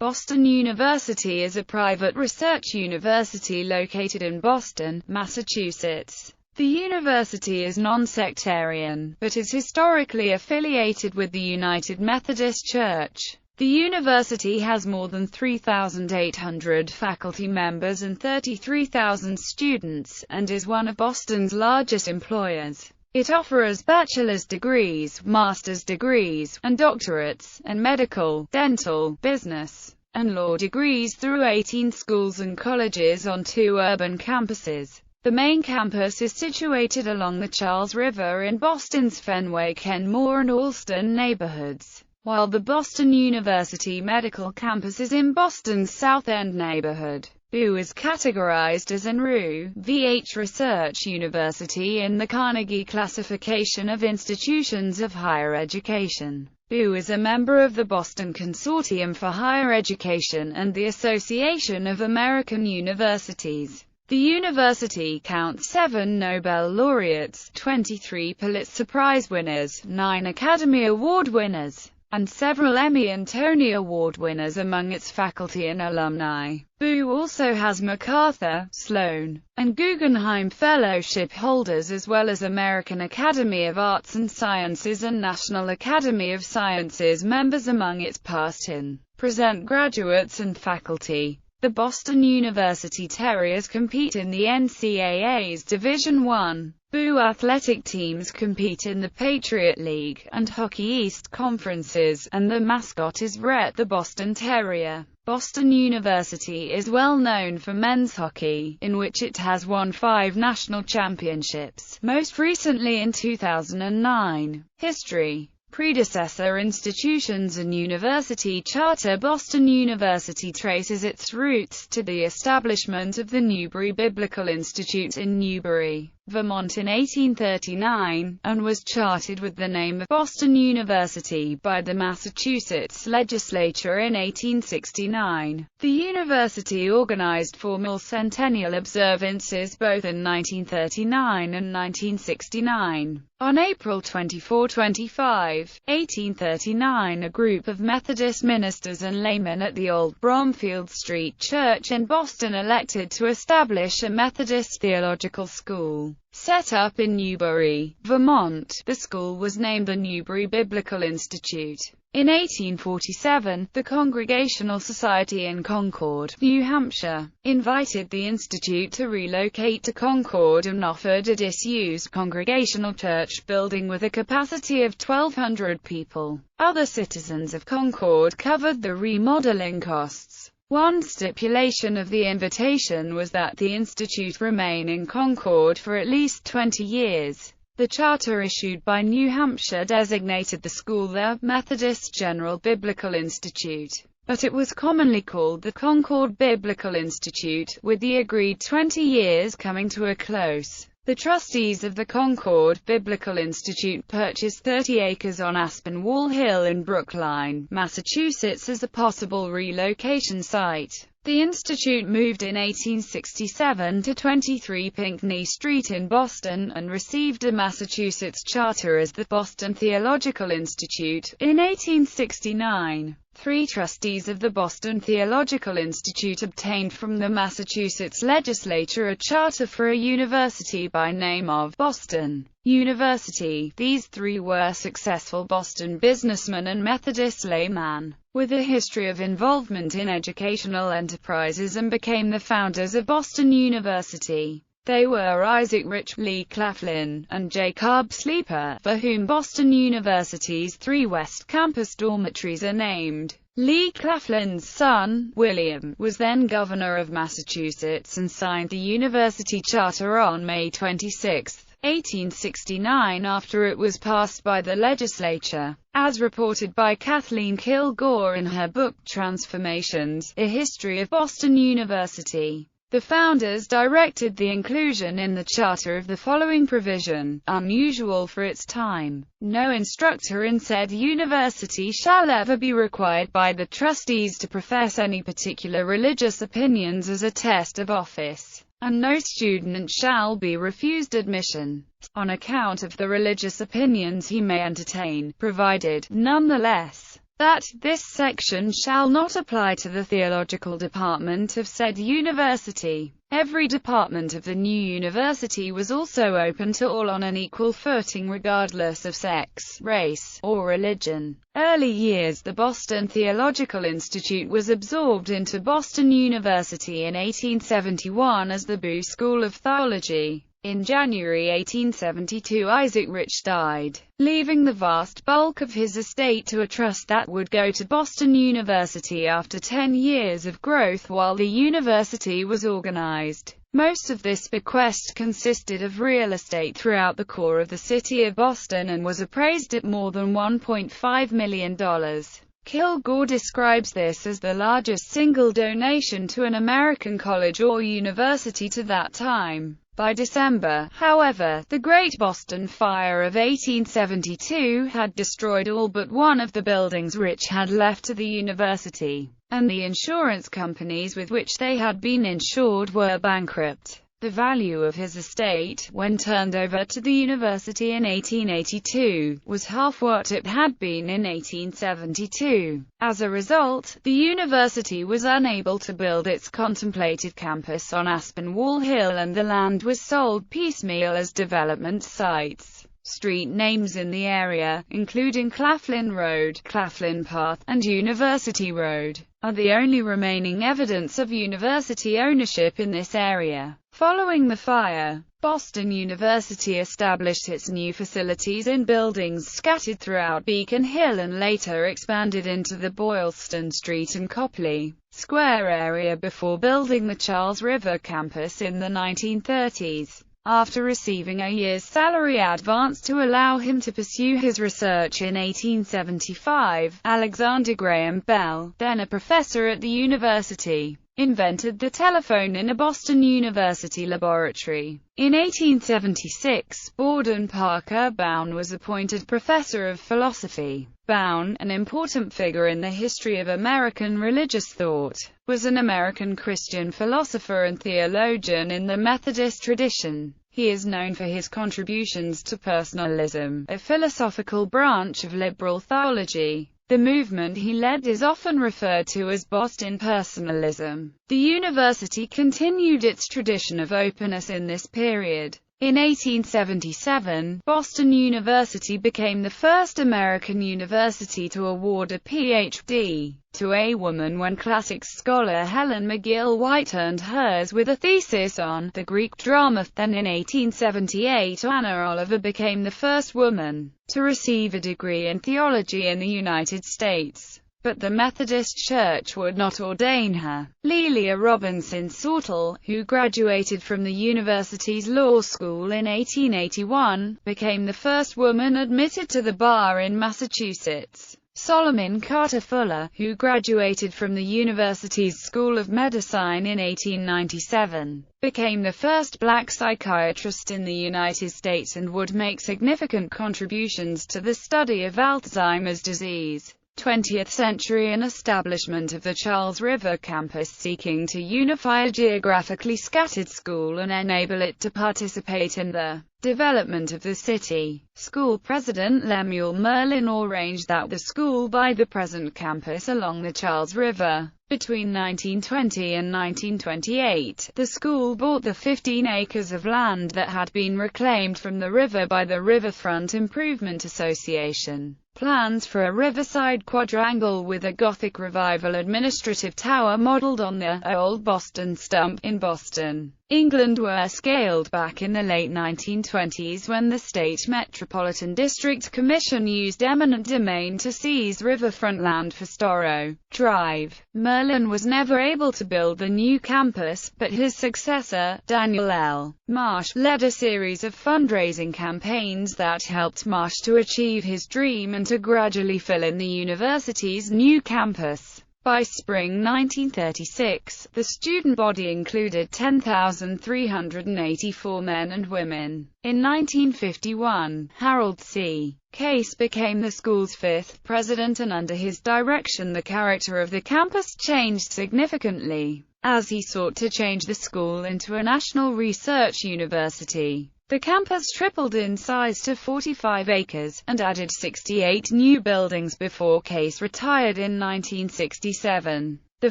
Boston University is a private research university located in Boston, Massachusetts. The university is non-sectarian, but is historically affiliated with the United Methodist Church. The university has more than 3,800 faculty members and 33,000 students, and is one of Boston's largest employers. It offers bachelor's degrees, master's degrees, and doctorates, and medical, dental, business, and law degrees through 18 schools and colleges on 2 urban campuses. The main campus is situated along the Charles River in Boston's Fenway, Kenmore, and Allston neighborhoods, while the Boston University Medical Campus is in Boston's South End neighborhood. BU is categorized as an RU/VH research university in the Carnegie Classification of Institutions of Higher Education. BU is a member of the Boston Consortium for Higher Education and the Association of American Universities. The university counts 7 Nobel laureates, 23 Pulitzer Prize winners, 9 Academy Award winners, and several Emmy and Tony Award winners among its faculty and alumni. BU also has MacArthur, Sloan, and Guggenheim Fellowship holders, as well as American Academy of Arts and Sciences and National Academy of Sciences members among its past and present graduates and faculty. The Boston University Terriers compete in the NCAA's Division I. BU athletic teams compete in the Patriot League and Hockey East conferences, and the mascot is Rhett the Boston Terrier. Boston University is well known for men's hockey, in which it has won 5 national championships, most recently in 2009. History. Predecessor institutions and university charter. Boston University traces its roots to the establishment of the Newberry Biblical Institute in Newberry, Vermont in 1839, and was chartered with the name of Boston University by the Massachusetts legislature in 1869. The university organized formal centennial observances both in 1939 and 1969. On April 24–25, 1839, a group of Methodist ministers and laymen at the Old Bromfield Street Church in Boston elected to establish a Methodist theological school. Set up in Newberry, Vermont, the school was named the Newberry Biblical Institute. In 1847, the Congregational Society in Concord, New Hampshire, invited the institute to relocate to Concord and offered a disused Congregational church building with a capacity of 1,200 people. Other citizens of Concord covered the remodeling costs. One stipulation of the invitation was that the institute remain in Concord for at least 20 years. The charter issued by New Hampshire designated the school the Methodist General Biblical Institute, but it was commonly called the Concord Biblical Institute, with the agreed 20 years coming to a close. The trustees of the Concord Biblical Institute purchased 30 acres on Aspinwall Hill in Brookline, Massachusetts as a possible relocation site. The institute moved in 1867 to 23 Pinckney Street in Boston, and received a Massachusetts charter as the Boston Theological Institute. In 1869, 3 trustees of the Boston Theological Institute obtained from the Massachusetts legislature a charter for a university by name of Boston University. These 3 were successful Boston businessmen and Methodist laymen, with a history of involvement in educational enterprises, and became the founders of Boston University. They were Isaac Rich, Lee Claflin, and Jacob Sleeper, for whom Boston University's 3 West Campus dormitories are named. Lee Claflin's son, William, was then governor of Massachusetts and signed the university charter on May 26, 1869, after it was passed by the legislature. As reported by Kathleen Kilgore in her book Transformations: A History of Boston University, the founders directed the inclusion in the charter of the following provision, unusual for its time: no instructor in said university shall ever be required by the trustees to profess any particular religious opinions as a test of office, and no student shall be refused admission on account of the religious opinions he may entertain, provided, nonetheless, that this section shall not apply to the theological department of said university. Every department of the new university was also open to all on an equal footing regardless of sex, race, or religion. Early years. The Boston Theological Institute was absorbed into Boston University in 1871 as the Boo School of Theology. In January 1872 Isaac Rich died, leaving the vast bulk of his estate to a trust that would go to Boston University after 10 years of growth while the university was organized. Most of this bequest consisted of real estate throughout the core of the city of Boston and was appraised at more than $1.5 million. Kilgore describes this as the largest single donation to an American college or university to that time. By December, however, the Great Boston Fire of 1872 had destroyed all but one of the buildings Rich had left to the university, and the insurance companies with which they had been insured were bankrupt. The value of his estate, when turned over to the university in 1882, was half what it had been in 1872. As a result, the university was unable to build its contemplated campus on Aspinwall Hill and the land was sold piecemeal as development sites. Street names in the area, including Claflin Road, Claflin Path, and University Road, are the only remaining evidence of university ownership in this area. Following the fire, Boston University established its new facilities in buildings scattered throughout Beacon Hill and later expanded into the Boylston Street and Copley Square area before building the Charles River campus in the 1930s. After receiving a year's salary advance to allow him to pursue his research in 1875, Alexander Graham Bell, then a professor at the university, invented the telephone in a Boston University laboratory. In 1876, Borden Parker Bown was appointed professor of philosophy. Bown, an important figure in the history of American religious thought, was an American Christian philosopher and theologian in the Methodist tradition. He is known for his contributions to personalism, a philosophical branch of liberal theology. The movement he led is often referred to as Boston personalism. The university continued its tradition of openness in this period. In 1877, Boston University became the first American university to award a Ph.D. to a woman when classics scholar Helen McGill White earned hers with a thesis on the Greek drama. Then in 1878, Anna Oliver became the first woman to receive a degree in theology in the United States. But the Methodist Church would not ordain her. Lelia Robinson Sortel, who graduated from the university's law school in 1881, became the first woman admitted to the bar in Massachusetts. Solomon Carter Fuller, who graduated from the university's School of Medicine in 1897, became the first black psychiatrist in the United States and would make significant contributions to the study of Alzheimer's disease. 20th century and establishment of the Charles River campus, seeking to unify a geographically scattered school and enable it to participate in the development of the city. School president Lemuel Merlin arranged that the school buy the present campus along the Charles River. Between 1920 and 1928, the school bought the 15 acres of land that had been reclaimed from the river by the Riverfront Improvement Association. Plans for a riverside quadrangle with a Gothic Revival administrative tower modeled on the Old Boston Stump in Boston, England were scaled back in the late 1920s when the State Metropolitan District Commission used eminent domain to seize riverfront land for Storrow Drive. Merlin was never able to build the new campus, but his successor, Daniel L. Marsh, led a series of fundraising campaigns that helped Marsh to achieve his dream and to gradually fill in the university's new campus. By spring 1936, the student body included 10,384 men and women. In 1951, Harold C. Case became the school's fifth president, and under his direction the character of the campus changed significantly, as he sought to change the school into a national research university. The campus tripled in size to 45 acres, and added 68 new buildings before Case retired in 1967. The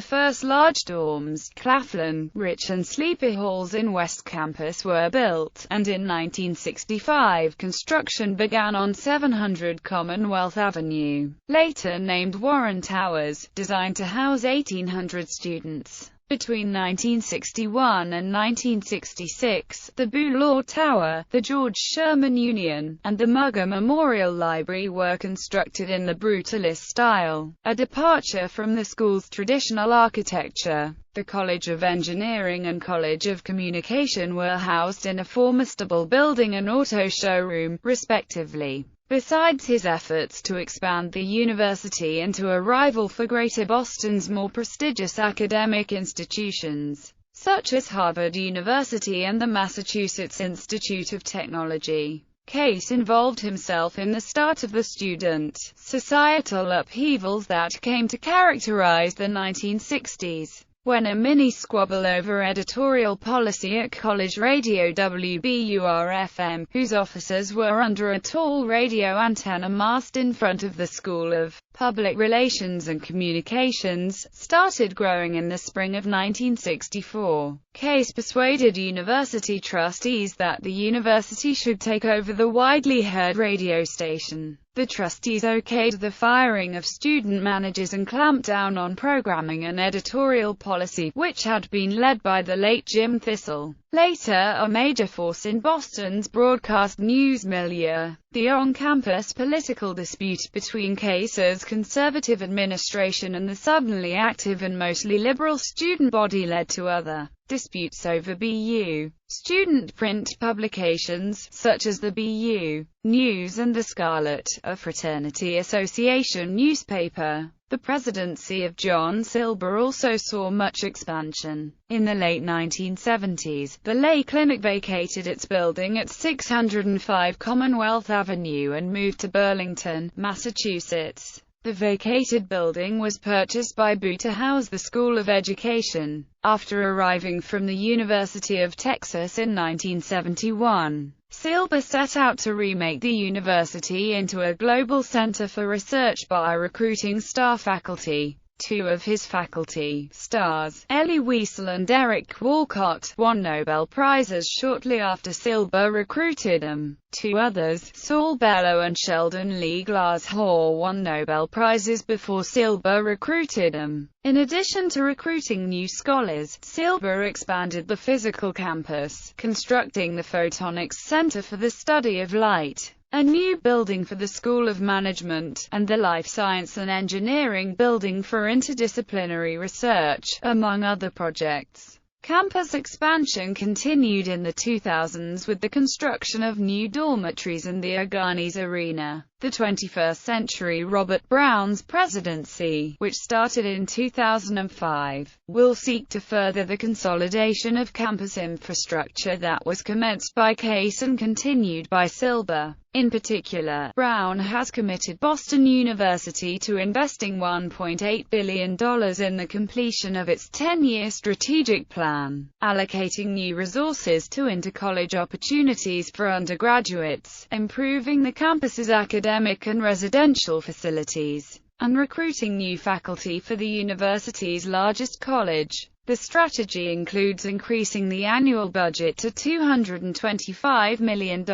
first large dorms, Claflin, Rich and Sleepy Halls in West Campus were built, and in 1965 construction began on 700 Commonwealth Avenue, later named Warren Towers, designed to house 1,800 students. Between 1961 and 1966, the Boulaw Tower, the George Sherman Union, and the Mugger Memorial Library were constructed in the Brutalist style, a departure from the school's traditional architecture. The College of Engineering and College of Communication were housed in a former stable building and auto showroom, respectively. Besides his efforts to expand the university into a rival for Greater Boston's more prestigious academic institutions, such as Harvard University and the Massachusetts Institute of Technology, Case involved himself in the start of the student societal upheavals that came to characterize the 1960s. When a mini-squabble over editorial policy at college radio WBUR-FM, whose officers were under a tall radio antenna mast in front of the School of Public Relations and Communications, started growing in the spring of 1964. Case persuaded university trustees that the university should take over the widely heard radio station. The trustees okayed the firing of student managers and clamped down on programming and editorial policy, which had been led by the late Jim Thistle, later a major force in Boston's broadcast news milieu. The on-campus political dispute between Case's conservative administration and the suddenly active and mostly liberal student body led to other disputes over BU student print publications, such as the BU News and the Scarlet, a fraternity association newspaper. The presidency of John Silber also saw much expansion. In the late 1970s, the Lay Clinic vacated its building at 605 Commonwealth Avenue and moved to Burlington, Massachusetts. The vacated building was purchased by BU to house the School of Education. After arriving from the University of Texas in 1971, Silber set out to remake the university into a global center for research by recruiting star faculty. Two of his faculty stars, Elie Wiesel and Eric Walcott, won Nobel Prizes shortly after Silber recruited them. Two others, Saul Bellow and Sheldon Lee Glazhor, won Nobel Prizes before Silber recruited them. In addition to recruiting new scholars, Silber expanded the physical campus, constructing the Photonics Center for the Study of Light, a new building for the School of Management, and the Life Science and Engineering building for interdisciplinary research, among other projects. Campus expansion continued in the 2000s with the construction of new dormitories in the Agganis Arena. The 21st Century Robert Brown's presidency, which started in 2005, will seek to further the consolidation of campus infrastructure that was commenced by Case and continued by Silber. In particular, Brown has committed Boston University to investing $1.8 billion in the completion of its 10-year strategic plan, allocating new resources to inter-college opportunities for undergraduates, improving the campus's academic and residential facilities, and recruiting new faculty for the university's largest college. The strategy includes increasing the annual budget to $225 million.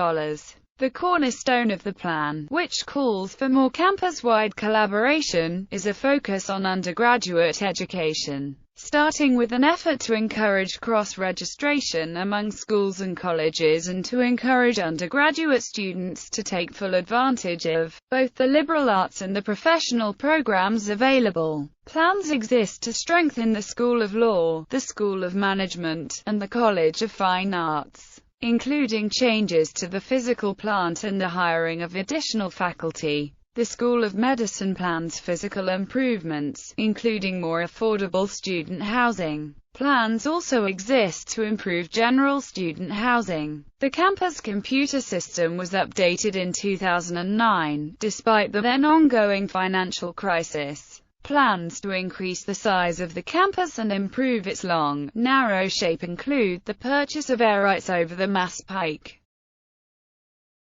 The cornerstone of the plan, which calls for more campus-wide collaboration, is a focus on undergraduate education, starting with an effort to encourage cross-registration among schools and colleges and to encourage undergraduate students to take full advantage of both the liberal arts and the professional programs available. Plans exist to strengthen the School of Law, the School of Management, and the College of Fine Arts, including changes to the physical plant and the hiring of additional faculty. The School of Medicine plans physical improvements, including more affordable student housing. Plans also exist to improve general student housing. The campus computer system was updated in 2009, despite the then ongoing financial crisis. Plans to increase the size of the campus and improve its long, narrow shape include the purchase of air rights over the Mass Pike